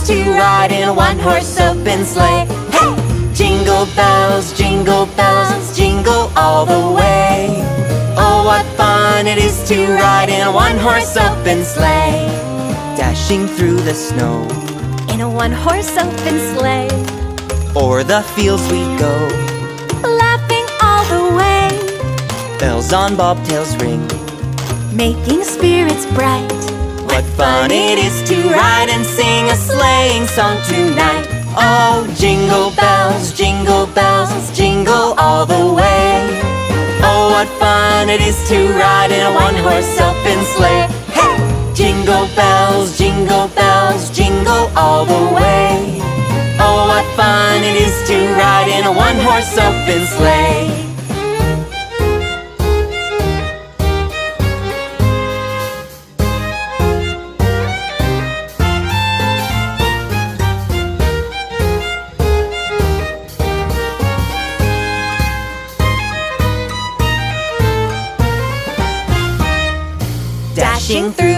to ride in a one-horse open sleigh. Hey! Jingle bells, jingle all the way. Oh, what fun it is to ride in a one-horse open sleigh. Dashing through the snow, In a one-horse open sleigh, o'er the fields we go. laughing all the way, Bells on bobtails ring. making spirits bright. What fun it is to ride and sing a sleighing song tonight. Oh, jingle bells, jingle all the way. Oh, what fun it is to ride in a one-horse open sleigh. Hey! Jingle bells, jingle all the way. Oh, what fun it is to ride in a one-horse open sleigh. Dashing through